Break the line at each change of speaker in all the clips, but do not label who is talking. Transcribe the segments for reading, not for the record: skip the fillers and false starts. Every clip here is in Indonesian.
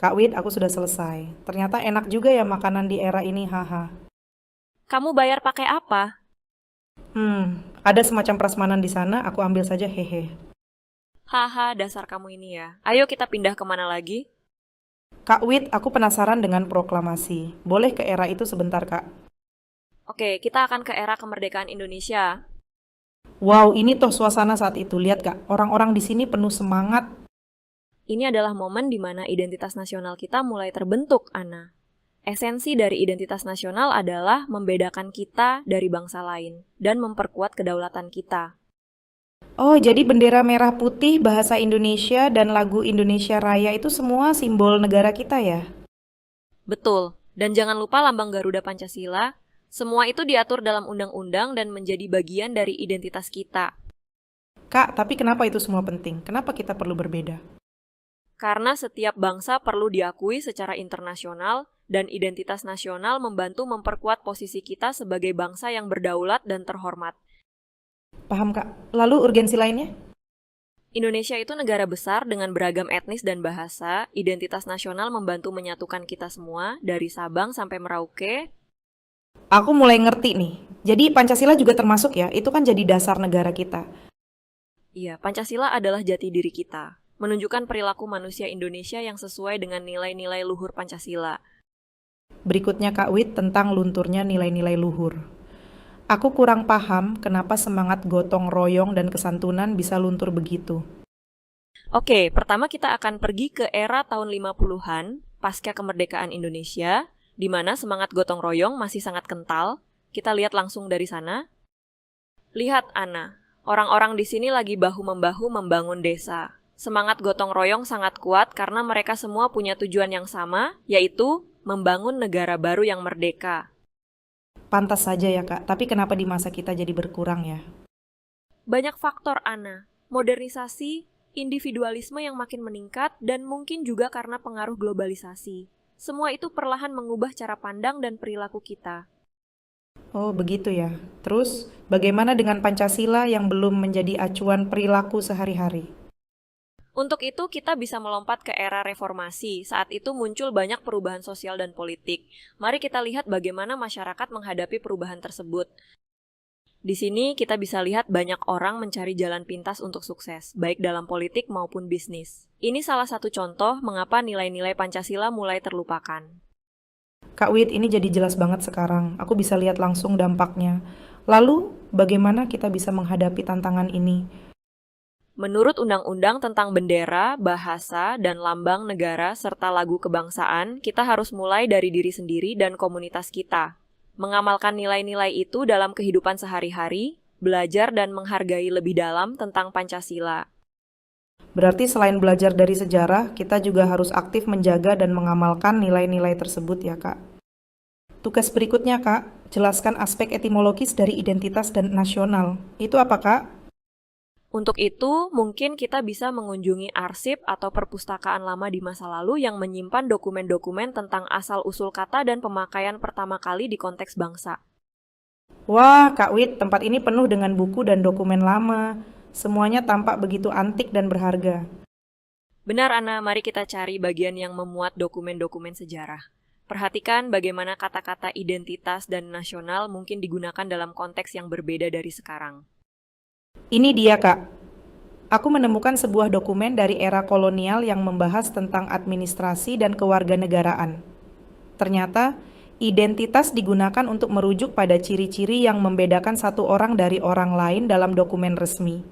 Kak Wid, aku sudah selesai. Ternyata enak juga ya makanan di era ini, haha.
Kamu bayar pakai apa?
Ada semacam prasmanan di sana, aku ambil saja, hehe.
Haha, dasar kamu ini ya. Ayo kita pindah kemana lagi?
Kak Wid, aku penasaran dengan proklamasi. Boleh ke era itu sebentar, Kak?
Oke, kita akan ke era kemerdekaan Indonesia.
Wow, ini toh suasana saat itu. Lihat, Kak, orang-orang di sini penuh semangat.
Ini adalah momen di mana identitas nasional kita mulai terbentuk, Ana. Esensi dari identitas nasional adalah membedakan kita dari bangsa lain dan memperkuat kedaulatan kita.
Oh, jadi bendera merah putih, bahasa Indonesia, dan lagu Indonesia Raya itu semua simbol negara kita ya?
Betul, dan jangan lupa lambang Garuda Pancasila. Semua itu diatur dalam undang-undang dan menjadi bagian dari identitas kita.
Kak, tapi kenapa itu semua penting? Kenapa kita perlu berbeda?
Karena setiap bangsa perlu diakui secara internasional dan identitas nasional membantu memperkuat posisi kita sebagai bangsa yang berdaulat dan terhormat.
Paham, Kak? Lalu urgensi lainnya?
Indonesia itu negara besar dengan beragam etnis dan bahasa. Identitas nasional membantu menyatukan kita semua dari Sabang sampai Merauke.
Aku mulai ngerti nih. Jadi Pancasila juga termasuk ya, itu kan jadi dasar negara kita.
Iya, Pancasila adalah jati diri kita, menunjukkan perilaku manusia Indonesia yang sesuai dengan nilai-nilai luhur Pancasila.
Berikutnya Kak Wit tentang lunturnya nilai-nilai luhur. Aku kurang paham kenapa semangat gotong royong dan kesantunan bisa luntur begitu.
Oke, pertama kita akan pergi ke era tahun 50-an, pasca kemerdekaan Indonesia, di mana semangat gotong royong masih sangat kental. Kita lihat langsung dari sana. Lihat, Ana, orang-orang di sini lagi bahu-membahu membangun desa. Semangat gotong royong sangat kuat karena mereka semua punya tujuan yang sama, yaitu membangun negara baru yang merdeka.
Pantas saja ya Kak, tapi kenapa di masa kita jadi berkurang ya?
Banyak faktor, Ana. Modernisasi, individualisme yang makin meningkat, dan mungkin juga karena pengaruh globalisasi. Semua itu perlahan mengubah cara pandang dan perilaku kita.
Oh begitu ya. Terus bagaimana dengan Pancasila yang belum menjadi acuan perilaku sehari-hari?
Untuk itu, kita bisa melompat ke era reformasi. Saat itu muncul banyak perubahan sosial dan politik. Mari kita lihat bagaimana masyarakat menghadapi perubahan tersebut. Di sini kita bisa lihat banyak orang mencari jalan pintas untuk sukses, baik dalam politik maupun bisnis. Ini salah satu contoh mengapa nilai-nilai Pancasila mulai terlupakan.
Kak Wit, ini jadi jelas banget sekarang. Aku bisa lihat langsung dampaknya. Lalu, bagaimana kita bisa menghadapi tantangan ini?
Menurut Undang-Undang tentang bendera, bahasa, dan lambang negara serta lagu kebangsaan, kita harus mulai dari diri sendiri dan komunitas kita. Mengamalkan nilai-nilai itu dalam kehidupan sehari-hari, belajar dan menghargai lebih dalam tentang Pancasila.
Berarti selain belajar dari sejarah, kita juga harus aktif menjaga dan mengamalkan nilai-nilai tersebut ya Kak. Tugas berikutnya Kak, jelaskan aspek etimologis dari identitas dan nasional. Itu apa Kak?
Untuk itu, mungkin kita bisa mengunjungi arsip atau perpustakaan lama di masa lalu yang menyimpan dokumen-dokumen tentang asal-usul kata dan pemakaian pertama kali di konteks bangsa.
Wah Kak Wit, tempat ini penuh dengan buku dan dokumen lama. Semuanya tampak begitu antik dan berharga.
Benar, Ana, mari kita cari bagian yang memuat dokumen-dokumen sejarah. Perhatikan bagaimana kata-kata identitas dan nasional mungkin digunakan dalam konteks yang berbeda dari sekarang.
Ini dia Kak. Aku menemukan sebuah dokumen dari era kolonial yang membahas tentang administrasi dan kewarganegaraan. Ternyata, identitas digunakan untuk merujuk pada ciri-ciri yang membedakan satu orang dari orang lain dalam dokumen resmi.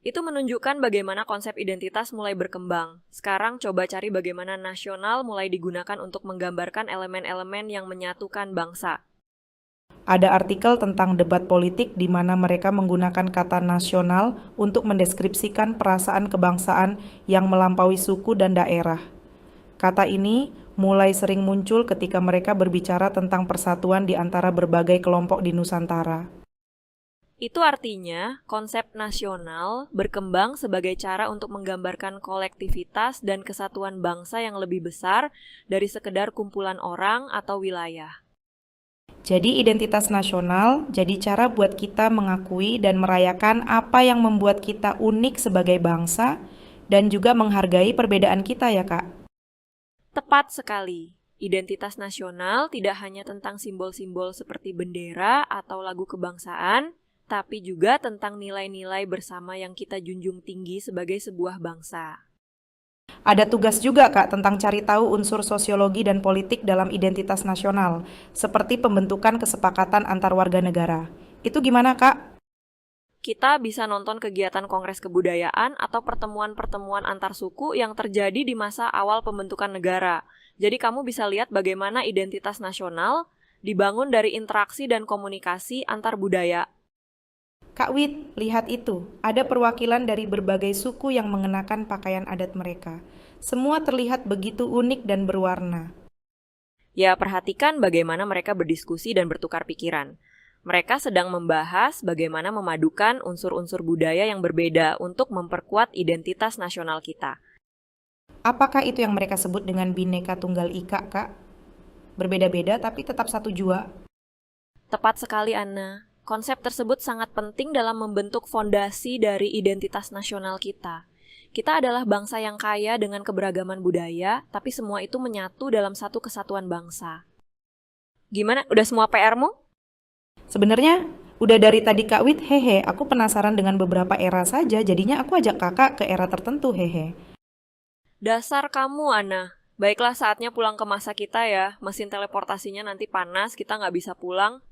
Itu menunjukkan bagaimana konsep identitas mulai berkembang. Sekarang coba cari bagaimana nasional mulai digunakan untuk menggambarkan elemen-elemen yang menyatukan bangsa.
Ada artikel tentang debat politik di mana mereka menggunakan kata nasional untuk mendeskripsikan perasaan kebangsaan yang melampaui suku dan daerah. Kata ini mulai sering muncul ketika mereka berbicara tentang persatuan di antara berbagai kelompok di Nusantara.
Itu artinya konsep nasional berkembang sebagai cara untuk menggambarkan kolektivitas dan kesatuan bangsa yang lebih besar dari sekedar kumpulan orang atau wilayah.
Jadi identitas nasional jadi cara buat kita mengakui dan merayakan apa yang membuat kita unik sebagai bangsa dan juga menghargai perbedaan kita ya Kak.
Tepat sekali. Identitas nasional tidak hanya tentang simbol-simbol seperti bendera atau lagu kebangsaan, tapi juga tentang nilai-nilai bersama yang kita junjung tinggi sebagai sebuah bangsa.
Ada tugas juga, Kak, tentang cari tahu unsur sosiologi dan politik dalam identitas nasional, seperti pembentukan kesepakatan antar warga negara. Itu gimana, Kak?
Kita bisa nonton kegiatan kongres kebudayaan atau pertemuan-pertemuan antar suku yang terjadi di masa awal pembentukan negara. Jadi kamu bisa lihat bagaimana identitas nasional dibangun dari interaksi dan komunikasi antar budaya.
Kak Wit, lihat itu. Ada perwakilan dari berbagai suku yang mengenakan pakaian adat mereka. Semua terlihat begitu unik dan berwarna.
Ya, perhatikan bagaimana mereka berdiskusi dan bertukar pikiran. Mereka sedang membahas bagaimana memadukan unsur-unsur budaya yang berbeda untuk memperkuat identitas nasional kita.
Apakah itu yang mereka sebut dengan Bhinneka Tunggal Ika, Kak? Berbeda-beda tapi tetap satu jua.
Tepat sekali, Anna. Konsep tersebut sangat penting dalam membentuk fondasi dari identitas nasional kita. Kita adalah bangsa yang kaya dengan keberagaman budaya, tapi semua itu menyatu dalam satu kesatuan bangsa. Gimana? Udah semua PR-mu?
Sebenarnya udah dari tadi Kak Wit, hehe, aku penasaran dengan beberapa era saja, jadinya aku ajak kakak ke era tertentu, hehe.
Dasar kamu, Ana. Baiklah, saatnya pulang ke masa kita ya. Mesin teleportasinya nanti panas, kita nggak bisa pulang.